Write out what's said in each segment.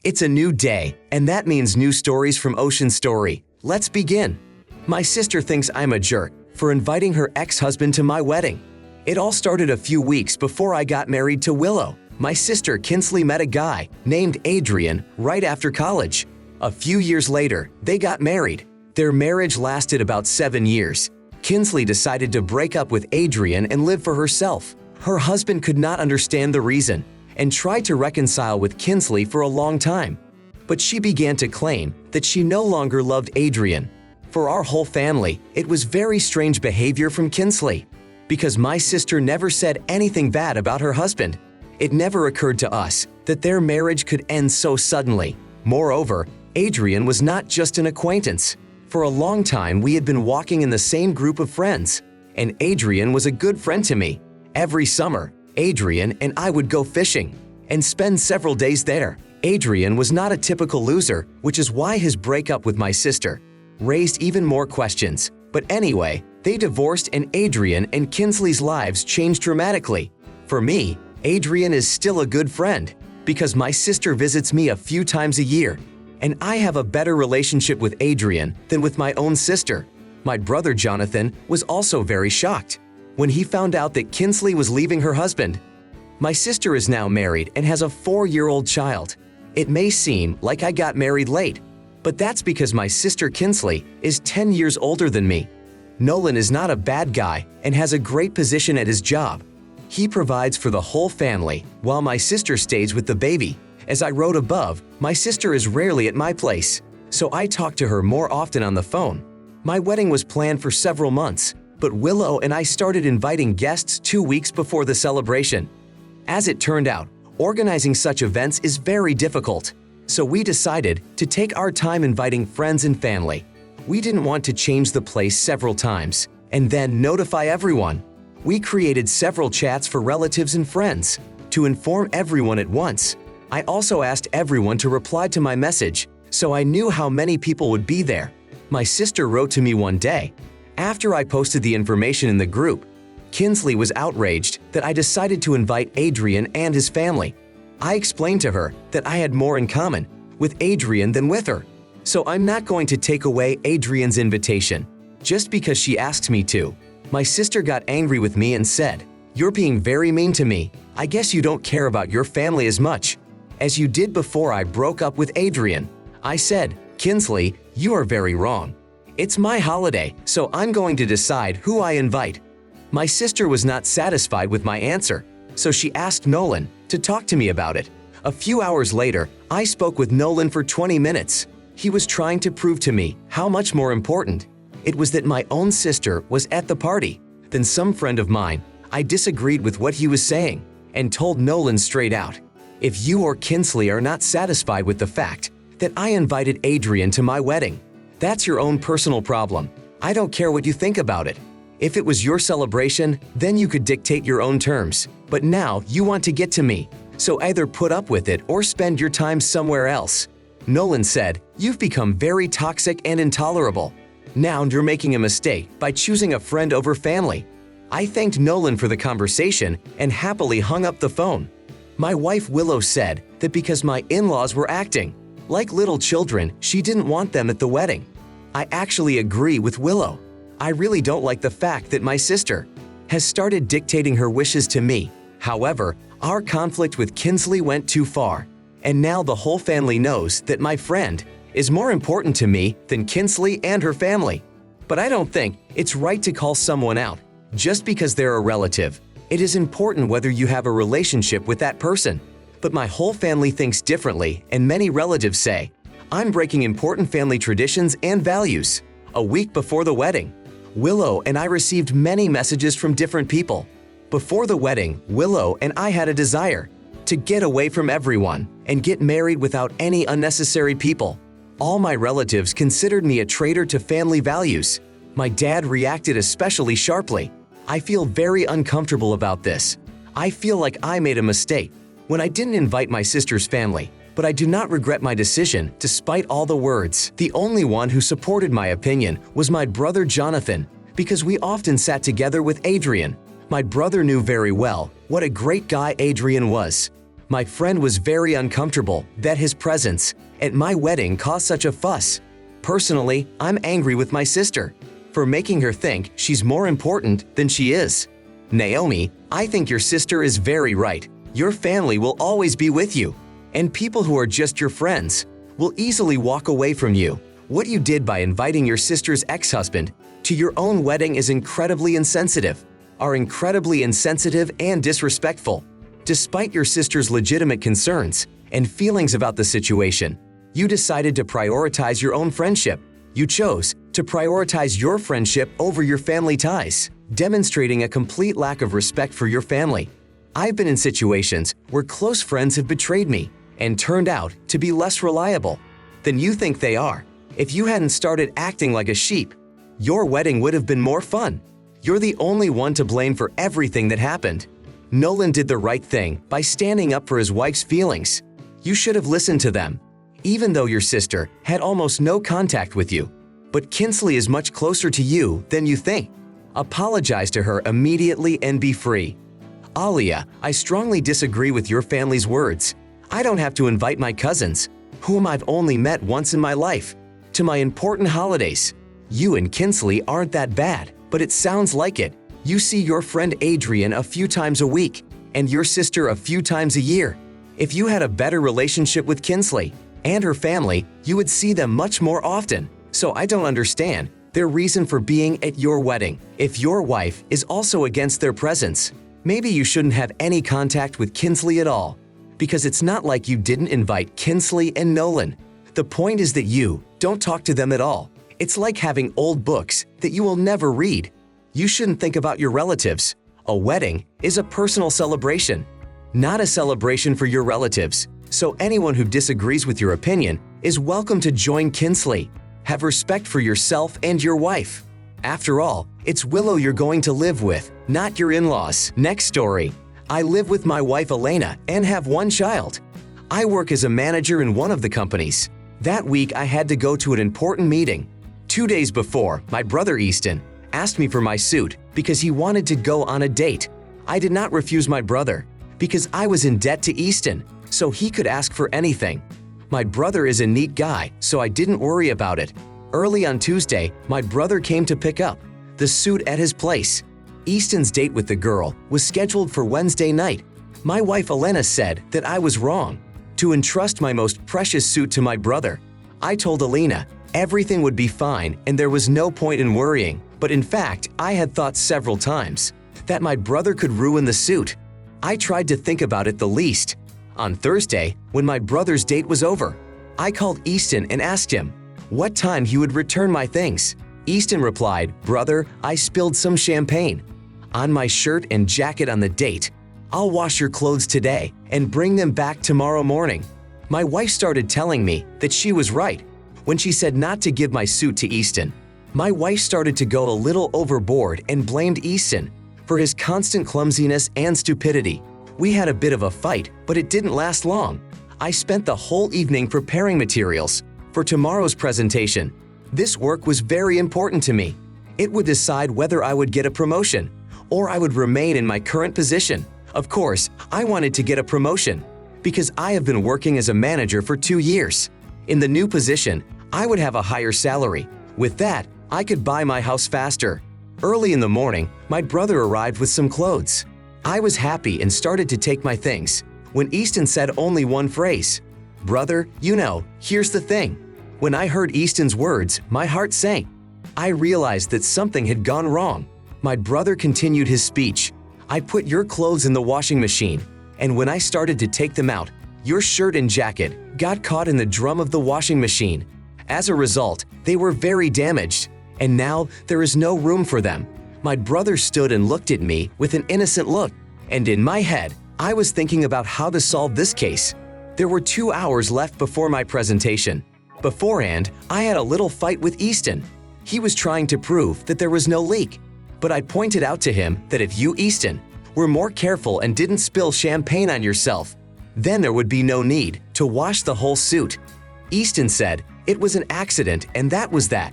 It's a new day, and that means new stories from Ocean Story. Let's begin. My sister thinks I'm a jerk for inviting her ex-husband to my wedding. It all started a few weeks before I got married to Willow. My sister Kinsley met a guy named Adrian right after college. A few years later, they got married. Their marriage lasted about 7 years. Kinsley decided to break up with Adrian and live for herself. Her husband could not understand the reason and tried to reconcile with Kinsley for a long time. But she began to claim that she no longer loved Adrian. For our whole family, it was very strange behavior from Kinsley. Because my sister never said anything bad about her husband, it never occurred to us that their marriage could end so suddenly. Moreover, Adrian was not just an acquaintance. For a long time, we had been walking in the same group of friends, and Adrian was a good friend to me. Every summer, Adrian and I would go fishing and spend several days there. Adrian was not a typical loser, which is why his breakup with my sister raised even more questions. But anyway, they divorced and Adrian and Kinsley's lives changed dramatically. For me, Adrian is still a good friend because my sister visits me a few times a year, and I have a better relationship with Adrian than with my own sister. My brother Jonathan was also very shocked when he found out that Kinsley was leaving her husband. My sister is now married and has a 4-year-old child. It may seem like I got married late, but that's because my sister Kinsley is 10 years older than me. Nolan is not a bad guy and has a great position at his job. He provides for the whole family while my sister stays with the baby. As I wrote above, my sister is rarely at my place, so I talk to her more often on the phone. My wedding was planned for several months, but Willow and I started inviting guests 2 weeks before the celebration. As it turned out, organizing such events is very difficult, so we decided to take our time inviting friends and family. We didn't want to change the place several times and then notify everyone. We created several chats for relatives and friends to inform everyone at once. I also asked everyone to reply to my message, so I knew how many people would be there. My sister wrote to me one day, after I posted the information in the group. Kinsley was outraged that I decided to invite Adrian and his family. I explained to her that I had more in common with Adrian than with her, so I'm not going to take away Adrian's invitation just because she asked me to. My sister got angry with me and said, "You're being very mean to me. I guess you don't care about your family as much as you did before I broke up with Adrian." I said, "Kinsley, you are very wrong. It's my holiday, so I'm going to decide who I invite." My sister was not satisfied with my answer, so she asked Nolan to talk to me about it. A few hours later, I spoke with Nolan for 20 minutes. He was trying to prove to me how much more important it was that my own sister was at the party than some friend of mine. I disagreed with what he was saying and told Nolan straight out, "If you or Kinsley are not satisfied with the fact that I invited Adrian to my wedding, that's your own personal problem. I don't care what you think about it. If it was your celebration, then you could dictate your own terms. But now you want to get to me, so either put up with it or spend your time somewhere else." Nolan said, "You've become very toxic and intolerable. Now you're making a mistake by choosing a friend over family." I thanked Nolan for the conversation and happily hung up the phone. My wife Willow said that because my in-laws were acting like little children, she didn't want them at the wedding. I actually agree with Willow. I really don't like the fact that my sister has started dictating her wishes to me. However, our conflict with Kinsley went too far, and now the whole family knows that my friend is more important to me than Kinsley and her family. But I don't think it's right to call someone out just because they're a relative. It is important whether you have a relationship with that person. But my whole family thinks differently, and many relatives say I'm breaking important family traditions and values. A week before the wedding, Willow and I received many messages from different people. Before the wedding, Willow and I had a desire to get away from everyone and get married without any unnecessary people. All my relatives considered me a traitor to family values. My dad reacted especially sharply. I feel very uncomfortable about this. I feel like I made a mistake when I didn't invite my sister's family, but I do not regret my decision despite all the words. The only one who supported my opinion was my brother Jonathan, because we often sat together with Adrian. My brother knew very well what a great guy Adrian was. My friend was very uncomfortable that his presence at my wedding caused such a fuss. Personally, I'm angry with my sister for making her think she's more important than she is. Naomi, I think your sister is very right. Your family will always be with you, and people who are just your friends will easily walk away from you. What you did by inviting your sister's ex-husband to your own wedding is incredibly insensitive and disrespectful. Despite your sister's legitimate concerns and feelings about the situation, you decided to prioritize your own friendship. You chose to prioritize your friendship over your family ties, demonstrating a complete lack of respect for your family. I've been in situations where close friends have betrayed me and turned out to be less reliable than you think they are. If you hadn't started acting like a sheep, your wedding would have been more fun. You're the only one to blame for everything that happened. Nolan did the right thing by standing up for his wife's feelings. You should have listened to them, even though your sister had almost no contact with you. But Kinsley is much closer to you than you think. Apologize to her immediately and be free. Alia, I strongly disagree with your family's words. I don't have to invite my cousins, whom I've only met once in my life, to my important holidays. You and Kinsley aren't that bad, but it sounds like it. You see your friend Adrian a few times a week, and your sister a few times a year. If you had a better relationship with Kinsley and her family, you would see them much more often. So I don't understand their reason for being at your wedding. If your wife is also against their presence, maybe you shouldn't have any contact with Kinsley at all, because it's not like you didn't invite Kinsley and Nolan. The point is that you don't talk to them at all. It's like having old books that you will never read. You shouldn't think about your relatives. A wedding is a personal celebration, not a celebration for your relatives. So anyone who disagrees with your opinion is welcome to join Kinsley. Have respect for yourself and your wife. After all, it's Willow you're going to live with, not your in-laws. Next story. I live with my wife Elena and have one child. I work as a manager in one of the companies. That week I had to go to an important meeting. 2 days before, my brother Easton asked me for my suit because he wanted to go on a date. I did not refuse my brother because I was in debt to Easton, so he could ask for anything. My brother is a neat guy, so I didn't worry about it. Early on Tuesday, my brother came to pick up the suit at his place. Easton's date with the girl was scheduled for Wednesday night. My wife Elena said that I was wrong to entrust my most precious suit to my brother. I told Elena everything would be fine and there was no point in worrying, but in fact, I had thought several times that my brother could ruin the suit. I tried to think about it the least. On Thursday, when my brother's date was over, I called Easton and asked him what time he would return my things. Easton replied, "Brother, I spilled some champagne on my shirt and jacket on the date. I'll wash your clothes today and bring them back tomorrow morning." My wife started telling me that she was right when she said not to give my suit to Easton. My wife started to go a little overboard and blamed Easton for his constant clumsiness and stupidity. We had a bit of a fight, but it didn't last long. I spent the whole evening preparing materials for tomorrow's presentation. This work was very important to me. It would decide whether I would get a promotion or I would remain in my current position. Of course, I wanted to get a promotion because I have been working as a manager for 2 years. In the new position, I would have a higher salary. With that, I could buy my house faster. Early in the morning, my brother arrived with some clothes. I was happy and started to take my things when Easton said only one phrase, "Brother, here's the thing." When I heard Easton's words, my heart sank. I realized that something had gone wrong. My brother continued his speech. "I put your clothes in the washing machine, and when I started to take them out, your shirt and jacket got caught in the drum of the washing machine. As a result, they were very damaged, and now there is no room for them." My brother stood and looked at me with an innocent look, and in my head, I was thinking about how to solve this case. There were 2 hours left before my presentation. Beforehand, I had a little fight with Easton. He was trying to prove that there was no leak, but I pointed out to him that if you, Easton, were more careful and didn't spill champagne on yourself, then there would be no need to wash the whole suit. Easton said it was an accident and that was that.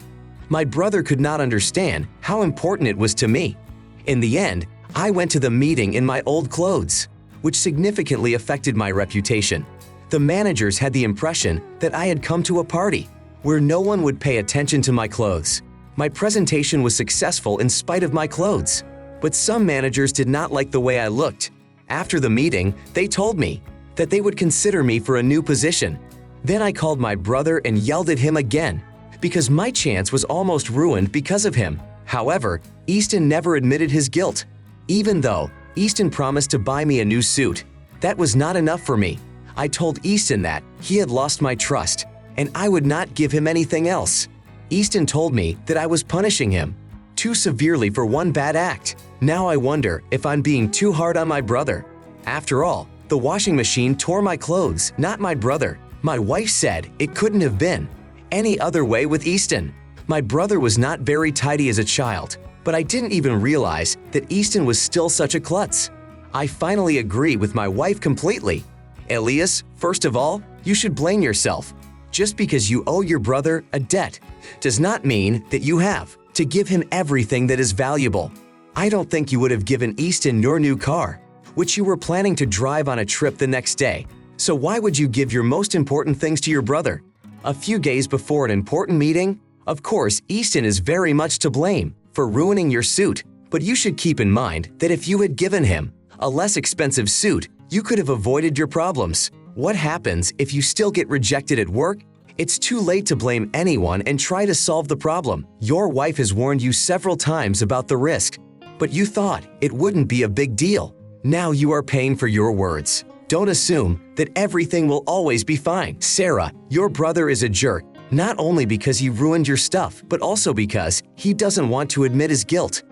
My brother could not understand how important it was to me. In the end, I went to the meeting in my old clothes. which significantly affected my reputation. The managers had the impression that I had come to a party where no one would pay attention to my clothes. My presentation was successful in spite of my clothes, but some managers did not like the way I looked. After the meeting, they told me that they would consider me for a new position. Then I called my brother and yelled at him again, because my chance was almost ruined because of him. However, Easton never admitted his guilt. Even though Easton promised to buy me a new suit, that was not enough for me. I told Easton that he had lost my trust, and I would not give him anything else. Easton told me that I was punishing him too severely for one bad act. Now I wonder if I'm being too hard on my brother. After all, the washing machine tore my clothes, not my brother. My wife said it couldn't have been any other way with Easton. My brother was not very tidy as a child, but I didn't even realize that Easton was still such a klutz. I finally agree with my wife completely. Elias, first of all, you should blame yourself. Just because you owe your brother a debt does not mean that you have to give him everything that is valuable. I don't think you would have given Easton your new car, which you were planning to drive on a trip the next day. So why would you give your most important things to your brother a few days before an important meeting? Of course, Easton is very much to blame for ruining your suit, but you should keep in mind that if you had given him a less expensive suit, you could have avoided your problems. What happens if you still get rejected at work? It's too late to blame anyone and try to solve the problem. Your wife has warned you several times about the risk, but you thought it wouldn't be a big deal. Now you are paying for your words. Don't assume that everything will always be fine. Sarah, your brother is a jerk, not only because he ruined your stuff, but also because he doesn't want to admit his guilt.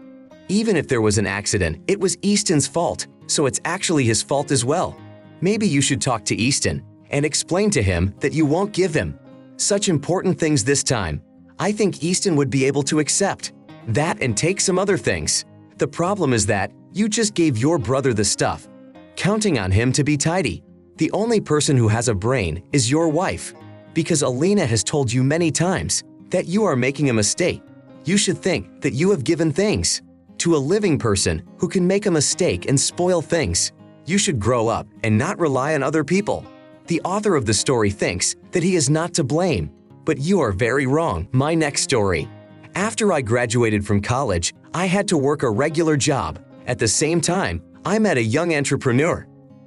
Even if there was an accident, it was Easton's fault, so it's actually his fault as well. Maybe you should talk to Easton and explain to him that you won't give him such important things this time. I think Easton would be able to accept that and take some other things. The problem is that you just gave your brother the stuff, counting on him to be tidy. The only person who has a brain is your wife, because Alina has told you many times that you are making a mistake. You should think that you have given things to a living person who can make a mistake and spoil things. You should grow up and not rely on other people. The author of the story thinks that he is not to blame, but you are very wrong. My next story. After I graduated from college, I had to work a regular job. At the same time, I met a young entrepreneur.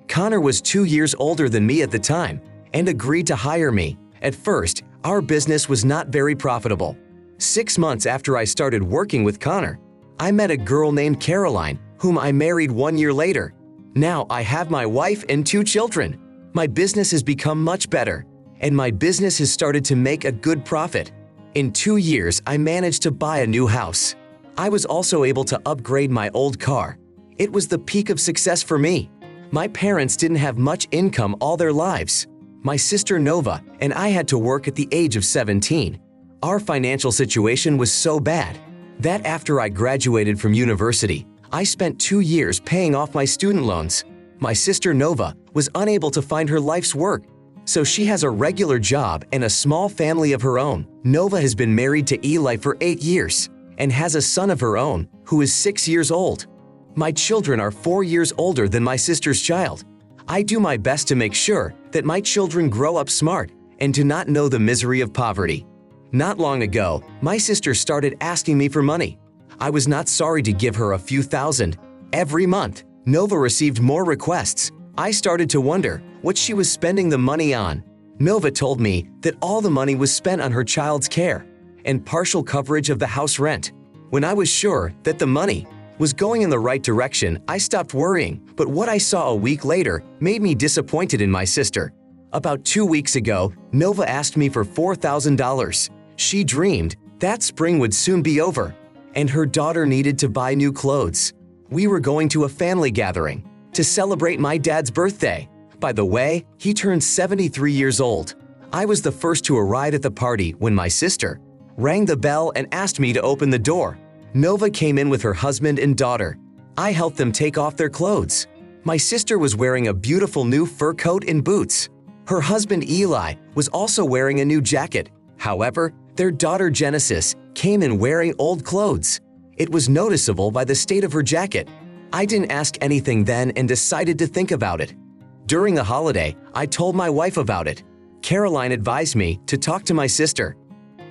Connor was 2 years older than me at the time and agreed to hire me. At first, our business was not very profitable. 6 months after I started working with Connor, I met a girl named Caroline, whom I married 1 year later. Now I have my wife and 2 children. My business has become much better, and my business has started to make a good profit. In 2 years, I managed to buy a new house. I was also able to upgrade my old car. It was the peak of success for me. My parents didn't have much income all their lives. My sister Nova and I had to work at the age of 17. Our financial situation was so bad that after I graduated from university, I spent 2 years paying off my student loans. My sister Nova was unable to find her life's work, so she has a regular job and a small family of her own. Nova has been married to Eli for 8 years and has a son of her own who is 6 years old. My children are 4 years older than my sister's child. I do my best to make sure that my children grow up smart and do not know the misery of poverty. Not long ago, my sister started asking me for money. I was not sorry to give her a few thousand. Every month, Nova received more requests. I started to wonder what she was spending the money on. Nova told me that all the money was spent on her child's care and partial coverage of the house rent. When I was sure that the money was going in the right direction, I stopped worrying, but what I saw a week later made me disappointed in my sister. About 2 weeks ago, Nova asked me for $4,000. She dreamed that spring would soon be over, and her daughter needed to buy new clothes. We were going to a family gathering to celebrate my dad's birthday. By the way, he turned 73 years old. I was the first to arrive at the party when my sister rang the bell and asked me to open the door. Nova came in with her husband and daughter. I helped them take off their clothes. My sister was wearing a beautiful new fur coat and boots. Her husband Eli was also wearing a new jacket. However, their daughter Genesis came in wearing old clothes. It was noticeable by the state of her jacket. I didn't ask anything then and decided to think about it. During the holiday, I told my wife about it. Caroline advised me to talk to my sister.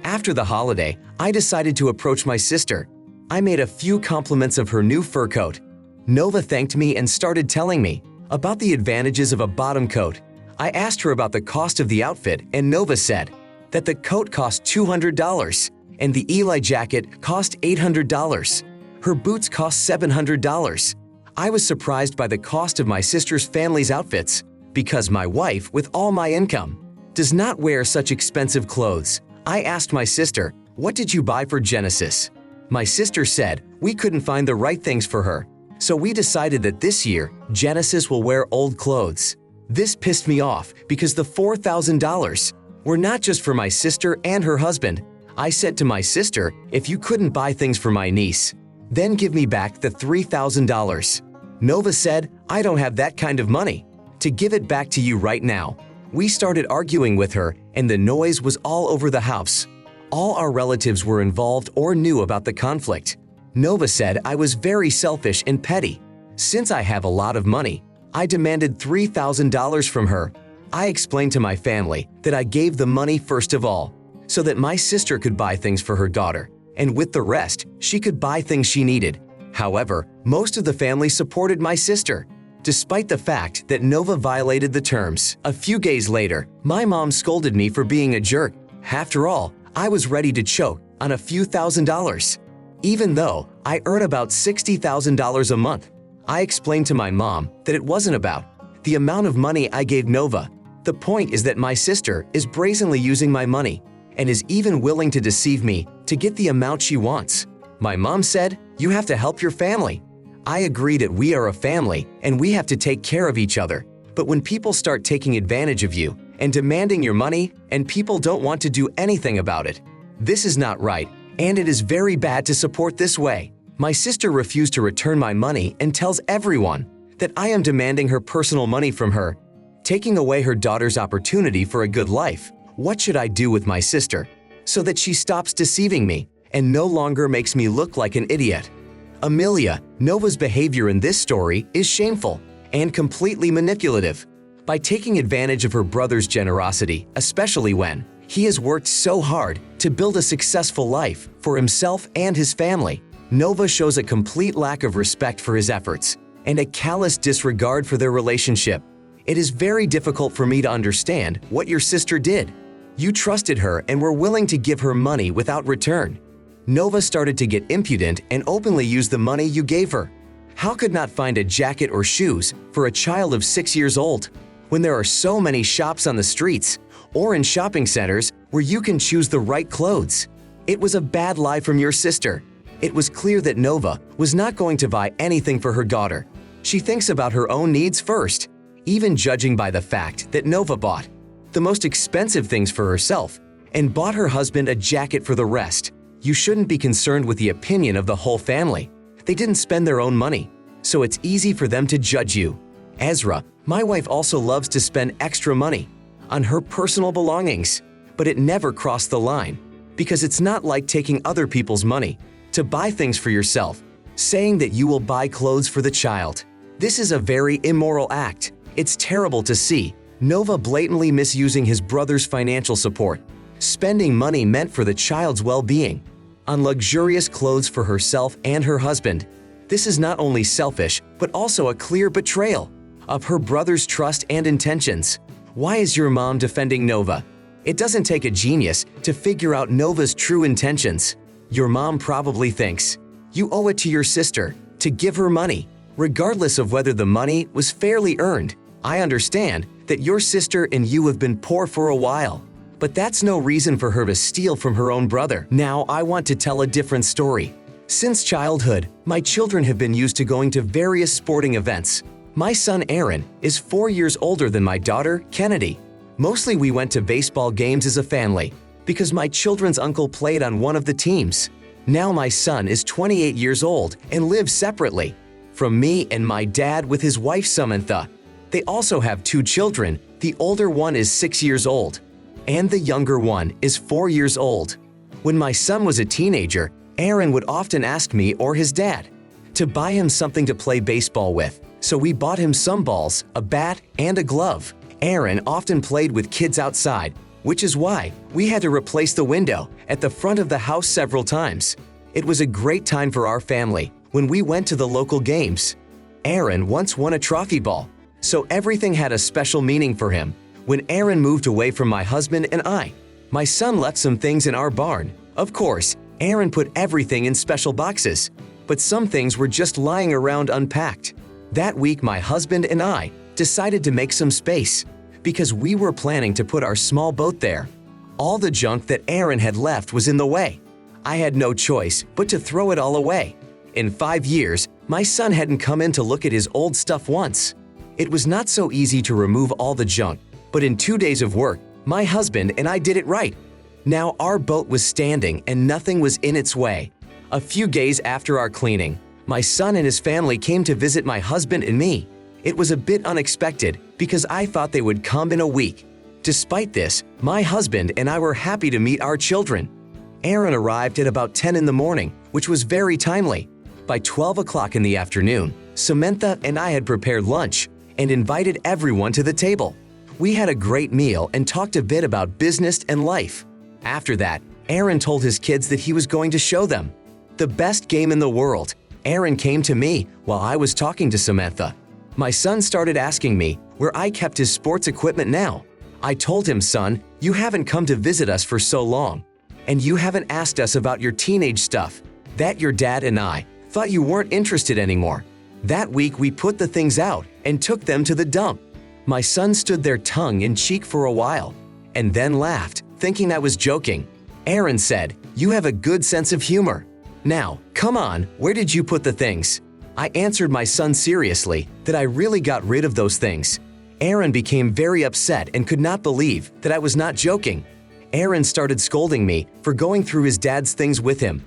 After the holiday, I decided to approach my sister. I made a few compliments of her new fur coat. Nova thanked me and started telling me about the advantages of a bottom coat. I asked her about the cost of the outfit, and Nova said that the coat cost $200 and the Eli jacket cost $800. Her boots cost $700. I was surprised by the cost of my sister's family's outfits because my wife, with all my income, does not wear such expensive clothes. I asked my sister, "What did you buy for Genesis?" My sister said we couldn't find the right things for her, so we decided that this year, Genesis will wear old clothes. This pissed me off because the $4,000 were not just for my sister and her husband. I said to my sister, "If you couldn't buy things for my niece, then give me back the $3,000. Nova said, "I don't have that kind of money to give it back to you right now." We started arguing with her, and the noise was all over the house. All our relatives were involved or knew about the conflict. Nova said I was very selfish and petty. Since I have a lot of money, I demanded $3,000 from her. I explained to my family that I gave the money first of all, so that my sister could buy things for her daughter, and with the rest, she could buy things she needed. However, most of the family supported my sister, despite the fact that Nova violated the terms. A few days later, my mom scolded me for being a jerk. After all, I was ready to choke on a few $1,000s. Even though I earn about $60,000 a month, I explained to my mom that it wasn't about the amount of money I gave Nova. The point is that my sister is brazenly using my money and is even willing to deceive me to get the amount she wants. My mom said, "You have to help your family." I agree that we are a family and we have to take care of each other. But when people start taking advantage of you and demanding your money and people don't want to do anything about it, this is not right, and it is very bad to support this way. My sister refused to return my money and tells everyone that I am demanding her personal money from her, taking away her daughter's opportunity for a good life. What should I do with my sister so that she stops deceiving me and no longer makes me look like an idiot? Amelia, Nova's behavior in this story is shameful and completely manipulative. By taking advantage of her brother's generosity, especially when he has worked so hard to build a successful life for himself and his family, Nova shows a complete lack of respect for his efforts and a callous disregard for their relationship. It is very difficult for me to understand what your sister did. You trusted her and were willing to give her money without return. Nova started to get impudent and openly used the money you gave her. How could not find a jacket or shoes for a child of 6 years old when there are so many shops on the streets or in shopping centers where you can choose the right clothes? It was a bad lie from your sister. It was clear that Nova was not going to buy anything for her daughter. She thinks about her own needs first, even judging by the fact that Nova bought the most expensive things for herself and bought her husband a jacket for the rest. You shouldn't be concerned with the opinion of the whole family. They didn't spend their own money, so it's easy for them to judge you. Ezra, my wife also loves to spend extra money on her personal belongings, but it never crossed the line because it's not like taking other people's money to buy things for yourself, saying that you will buy clothes for the child. This is a very immoral act. It's terrible to see Nova blatantly misusing his brother's financial support, spending money meant for the child's well-being on luxurious clothes for herself and her husband. This is not only selfish, but also a clear betrayal of her brother's trust and intentions. Why is your mom defending Nova? It doesn't take a genius to figure out Nova's true intentions. Your mom probably thinks you owe it to your sister to give her money, regardless of whether the money was fairly earned. I understand that your sister and you have been poor for a while, but that's no reason for her to steal from her own brother. Now I want to tell a different story. Since childhood, my children have been used to going to various sporting events. My son Aaron is 4 years older than my daughter, Kennedy. Mostly we went to baseball games as a family because my children's uncle played on one of the teams. Now my son is 28 years old and lives separately from me and my dad with his wife Samantha. They also have 2 children. The older one is 6 years old and the younger one is 4 years old. When my son was a teenager, Aaron would often ask me or his dad to buy him something to play baseball with, so we bought him some balls, a bat, and a glove. Aaron often played with kids outside, which is why we had to replace the window at the front of the house several times. It was a great time for our family when we went to the local games. Aaron once won a trophy ball, so everything had a special meaning for him. When Aaron moved away from my husband and I, my son left some things in our barn. Of course, Aaron put everything in special boxes, but some things were just lying around unpacked. That week, my husband and I decided to make some space because we were planning to put our small boat there. All the junk that Aaron had left was in the way. I had no choice but to throw it all away. In 5 years, my son hadn't come in to look at his old stuff once. It was not so easy to remove all the junk, but in 2 days of work, my husband and I did it right. Now our boat was standing and nothing was in its way. A few days after our cleaning, my son and his family came to visit my husband and me. It was a bit unexpected because I thought they would come in a week. Despite this, my husband and I were happy to meet our children. Aaron arrived at about 10 in the morning, which was very timely. By 12 o'clock in the afternoon, Samantha and I had prepared lunch and invited everyone to the table. We had a great meal and talked a bit about business and life. After that, Aaron told his kids that he was going to show them the best game in the world. Aaron came to me while I was talking to Samantha. My son started asking me where I kept his sports equipment now. I told him, "Son, you haven't come to visit us for so long, and you haven't asked us about your teenage stuff. That your dad and I thought you weren't interested anymore." That week, we put the things out and took them to the dump. My son stood there tongue in cheek for a while, and then laughed, thinking I was joking. Aaron said, "You have a good sense of humor. Now, come on, where did you put the things?" I answered my son seriously that I really got rid of those things. Aaron became very upset and could not believe that I was not joking. Aaron started scolding me for going through his dad's things with him.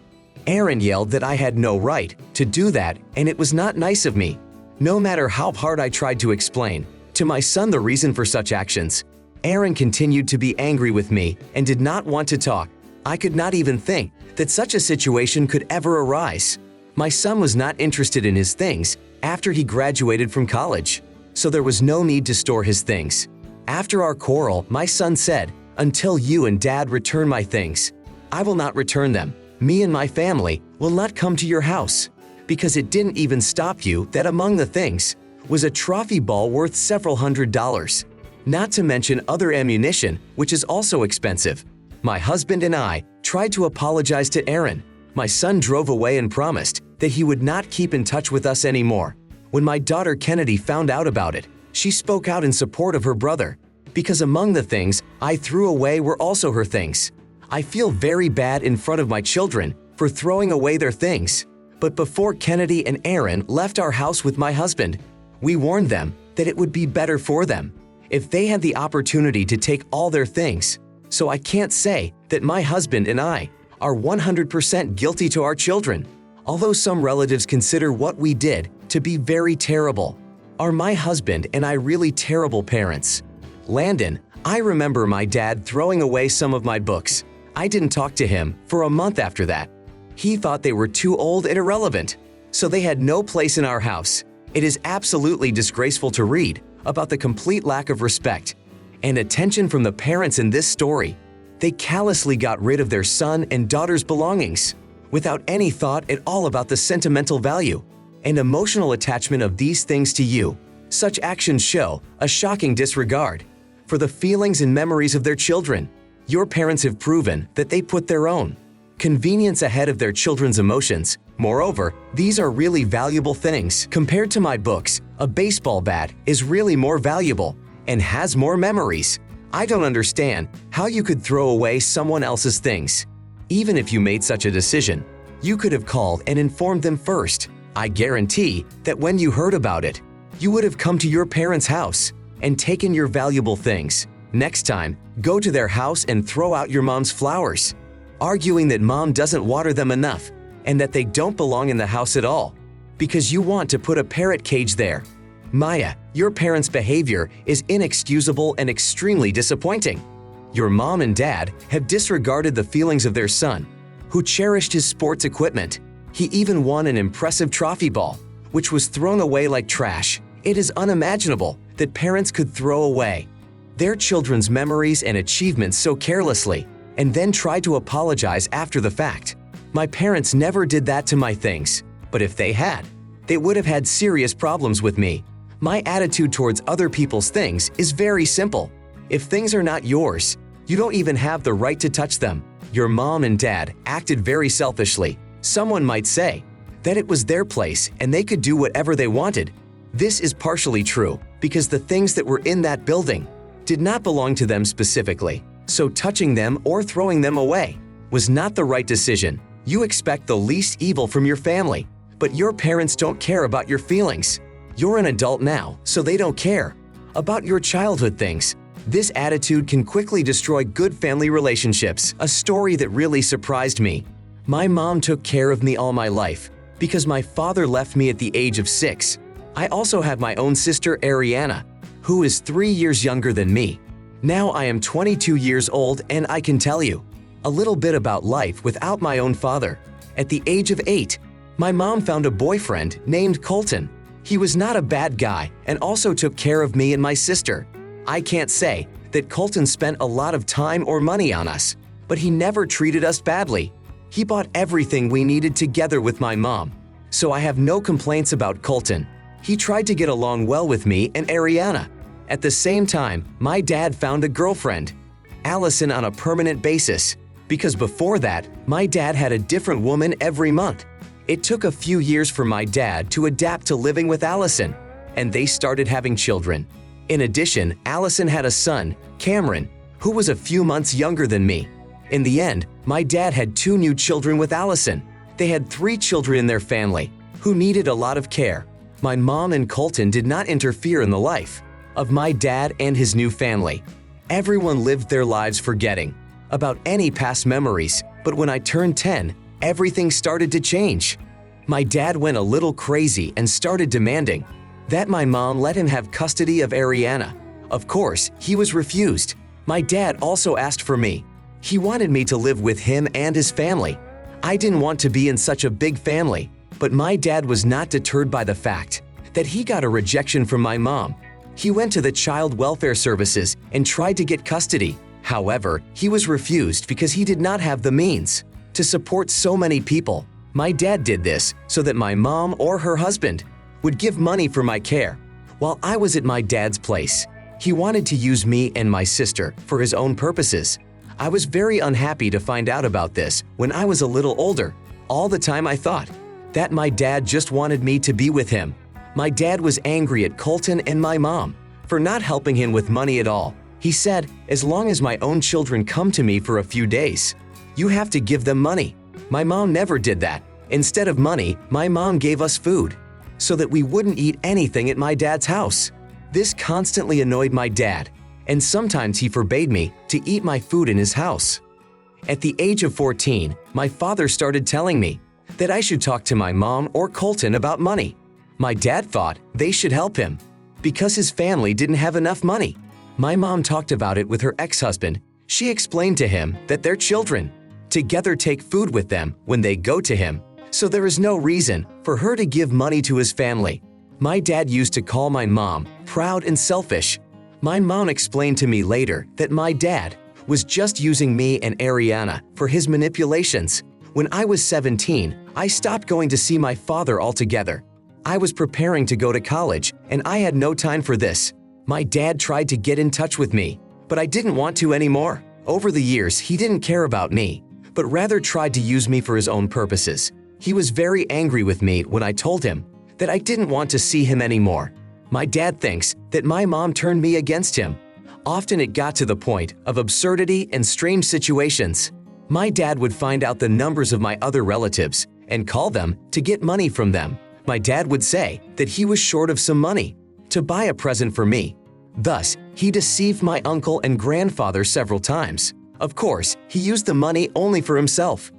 Aaron yelled that I had no right to do that and it was not nice of me. No matter how hard I tried to explain to my son the reason for such actions, Aaron continued to be angry with me and did not want to talk. I could not even think that such a situation could ever arise. My son was not interested in his things after he graduated from college, so there was no need to store his things. After our quarrel, my son said, "Until you and Dad return my things, I will not return them. Me and my family will not come to your house," because it didn't even stop you that among the things was a trophy ball worth several $100s, not to mention other ammunition, which is also expensive. My husband and I tried to apologize to Aaron. My son drove away and promised that he would not keep in touch with us anymore. When my daughter Kennedy found out about it, she spoke out in support of her brother, because among the things I threw away were also her things. I feel very bad in front of my children for throwing away their things. But before Kennedy and Aaron left our house with my husband, we warned them that it would be better for them if they had the opportunity to take all their things. So I can't say that my husband and I are 100% guilty to our children, although some relatives consider what we did to be very terrible. Are my husband and I really terrible parents? Landon, I remember my dad throwing away some of my books. I didn't talk to him for a month after that. He thought they were too old and irrelevant, so they had no place in our house. It is absolutely disgraceful to read about the complete lack of respect and attention from the parents in this story. They callously got rid of their son and daughter's belongings without any thought at all about the sentimental value and emotional attachment of these things to you. Such actions show a shocking disregard for the feelings and memories of their children. Your parents have proven that they put their own convenience ahead of their children's emotions. Moreover, these are really valuable things. Compared to my books, a baseball bat is really more valuable and has more memories. I don't understand how you could throw away someone else's things. Even if you made such a decision, you could have called and informed them first. I guarantee that when you heard about it, you would have come to your parents' house and taken your valuable things. Next time, go to their house and throw out your mom's flowers, arguing that mom doesn't water them enough and that they don't belong in the house at all because you want to put a parrot cage there. Maya, your parents' behavior is inexcusable and extremely disappointing. Your mom and dad have disregarded the feelings of their son, who cherished his sports equipment. He even won an impressive trophy ball, which was thrown away like trash. It is unimaginable that parents could throw away their children's memories and achievements so carelessly and then try to apologize after the fact. My parents never did that to my things, but if they had, they would have had serious problems with me. My attitude towards other people's things is very simple. If things are not yours, you don't even have the right to touch them. Your mom and dad acted very selfishly. Someone might say that it was their place and they could do whatever they wanted. This is partially true because the things that were in that building did not belong to them specifically, so touching them or throwing them away was not the right decision. You expect the least evil from your family, but your parents don't care about your feelings. You're an adult now, so they don't care about your childhood things. This attitude can quickly destroy good family relationships. A story that really surprised me. My mom took care of me all my life because my father left me at the age of 6. I also have my own sister Ariana, who is 3 years younger than me. Now I am 22 years old and I can tell you a little bit about life without my own father. At the age of 8, my mom found a boyfriend named Colton. He was not a bad guy and also took care of me and my sister. I can't say that Colton spent a lot of time or money on us, but he never treated us badly. He bought everything we needed together with my mom, so I have no complaints about Colton. He tried to get along well with me and Ariana. At the same time, my dad found a girlfriend, Allison, on a permanent basis, because before that, my dad had a different woman every month. It took a few years for my dad to adapt to living with Allison, and they started having children. In addition, Allison had a son, Cameron, who was a few months younger than me. In the end, my dad had 2 new children with Allison. They had 3 children in their family, who needed a lot of care. My mom and Colton did not interfere in the life of my dad and his new family. Everyone lived their lives forgetting about any past memories, but when I turned 10, everything started to change. My dad went a little crazy and started demanding that my mom let him have custody of Ariana. Of course, he was refused. My dad also asked for me. He wanted me to live with him and his family. I didn't want to be in such a big family, but my dad was not deterred by the fact that he got a rejection from my mom. He went to the child welfare services and tried to get custody. However, he was refused because he did not have the means to support so many people. My dad did this so that my mom or her husband would give money for my care. While I was at my dad's place, he wanted to use me and my sister for his own purposes. I was very unhappy to find out about this when I was a little older. All the time I thought that my dad just wanted me to be with him. My dad was angry at Colton and my mom for not helping him with money at all. He said, as long as my own children come to me for a few days, you have to give them money. My mom never did that. Instead of money, my mom gave us food so that we wouldn't eat anything at my dad's house. This constantly annoyed my dad, and sometimes he forbade me to eat my food in his house. At the age of 14, my father started telling me that I should talk to my mom or Colton about money. My dad thought they should help him because his family didn't have enough money. My mom talked about it with her ex-husband. She explained to him that their children together take food with them when they go to him, so there is no reason for her to give money to his family. My dad used to call my mom proud and selfish. My mom explained to me later that my dad was just using me and Ariana for his manipulations. When I was 17, I stopped going to see my father altogether. I was preparing to go to college, and I had no time for this. My dad tried to get in touch with me, but I didn't want to anymore. Over the years, he didn't care about me, but rather tried to use me for his own purposes. He was very angry with me when I told him that I didn't want to see him anymore. My dad thinks that my mom turned me against him. Often it got to the point of absurdity and strange situations. My dad would find out the numbers of my other relatives and call them to get money from them. My dad would say that he was short of some money to buy a present for me. Thus, he deceived my uncle and grandfather several times. Of course, he used the money only for himself.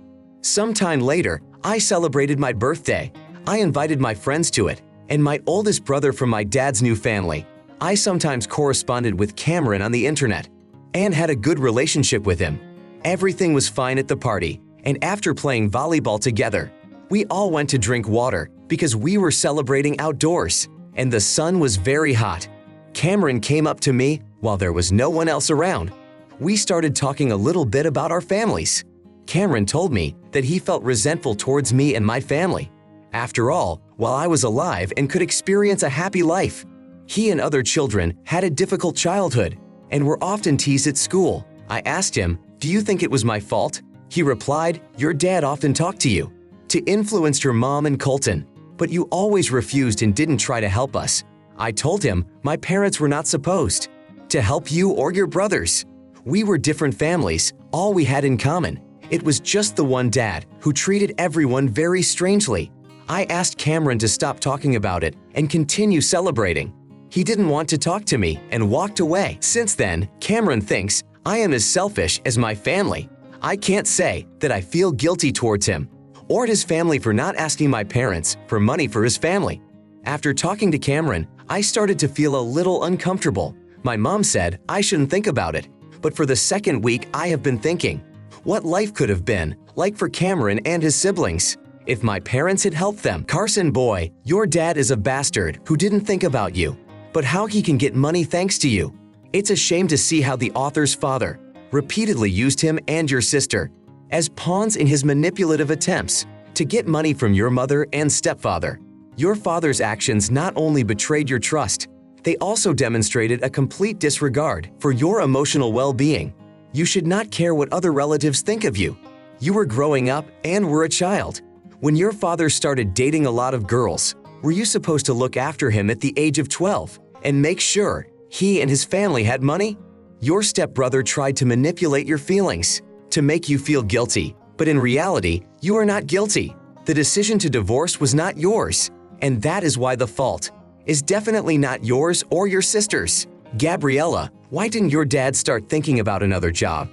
Sometime later, I celebrated my birthday. I invited my friends to it, and my oldest brother from my dad's new family. I sometimes corresponded with Cameron on the internet and had a good relationship with him. Everything was fine at the party, and after playing volleyball together, We all went to drink water because we were celebrating outdoors, and the sun was very hot. Cameron came up to me while there was no one else around. We started talking a little bit about our families. Cameron told me that he felt resentful towards me and my family. After all, while I was alive and could experience a happy life, he and other children had a difficult childhood and were often teased at school. I asked him, "Do you think it was my fault?" He replied, "Your dad often talked to you, to influence your mom and Colton, but you always refused and didn't try to help us." I told him my parents were not supposed to help you or your brothers. We were different families, all we had in common. It was just the one dad who treated everyone very strangely. I asked Cameron to stop talking about it and continue celebrating. He didn't want to talk to me and walked away. Since then, Cameron thinks I am as selfish as my family. I can't say that I feel guilty towards him or his family for not asking my parents for money for his family. After talking to Cameron, I started to feel a little uncomfortable. My mom said I shouldn't think about it, but for the second week I have been thinking, what life could have been like for Cameron and his siblings if my parents had helped them. Carson boy, your dad is a bastard who didn't think about you, but how he can get money thanks to you. It's a shame to see how the author's father repeatedly used him and your sister as pawns in his manipulative attempts to get money from your mother and stepfather. Your father's actions not only betrayed your trust, they also demonstrated a complete disregard for your emotional well-being. You should not care what other relatives think of you. You were growing up and were a child. When your father started dating a lot of girls, were you supposed to look after him at the age of 12 and make sure he and his family had money? Your stepbrother tried to manipulate your feelings to make you feel guilty, but in reality, you are not guilty. The decision to divorce was not yours, and that is why the fault is definitely not yours or your sister's. Gabriella, why didn't your dad start thinking about another job?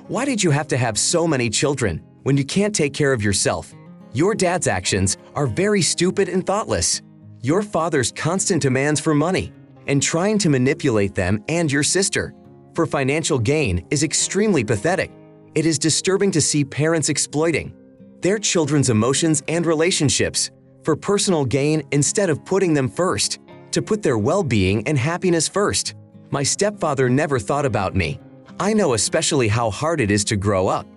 Why did you have to have so many children when you can't take care of yourself? Your dad's actions are very stupid and thoughtless. Your father's constant demands for money and trying to manipulate them and your sister for financial gain is extremely pathetic. It is disturbing to see parents exploiting their children's emotions and relationships for personal gain instead of putting them first, to put their well-being and happiness first. My stepfather never thought about me. I know especially how hard it is to grow up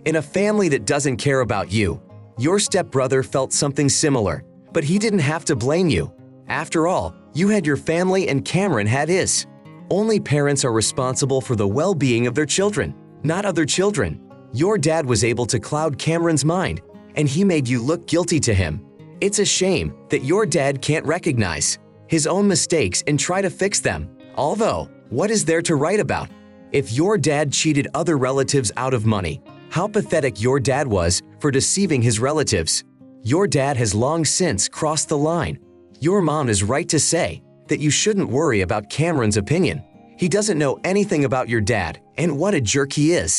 in a family that doesn't care about you. Your stepbrother felt something similar, but he didn't have to blame you. After all, you had your family and Cameron had his. Only parents are responsible for the well-being of their children, not other children. Your dad was able to cloud Cameron's mind, and he made you look guilty to him. It's a shame that your dad can't recognize his own mistakes and try to fix them. Although, what is there to write about? If your dad cheated other relatives out of money, how pathetic your dad was for deceiving his relatives. Your dad has long since crossed the line. Your mom is right to say that you shouldn't worry about Cameron's opinion. He doesn't know anything about your dad and what a jerk he is.